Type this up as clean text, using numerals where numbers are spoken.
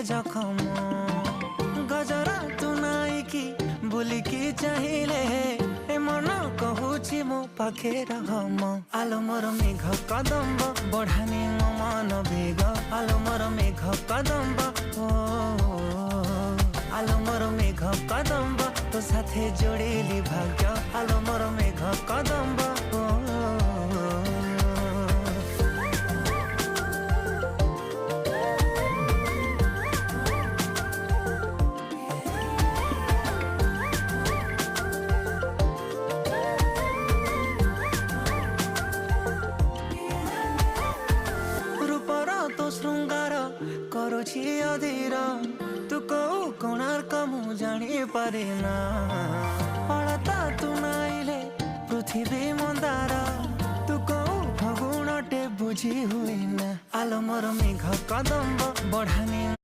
जखम गजरा तू नाइकी बुलिकी चाहिए ए मन कहूची मो पाखे रहम आलो मोर मेघ कदम्ब बढ़ानी मो मन बेग आलो मोर मेघ कदम्ब ओ आलो मोर मेघ कदम्ब तो साथे जोड़ेली भाग्य आलो मोर मेघ कदम्ब ओ तो श्रृंगार करुछि अधीर तू कौ कोणार्क मु जानी पारे ना अलता तू नाइले पृथ्वी मंदार तू कौ फगुणटे बुझी हुए ना आलो मोर मेघ कदम्ब बढ़ानी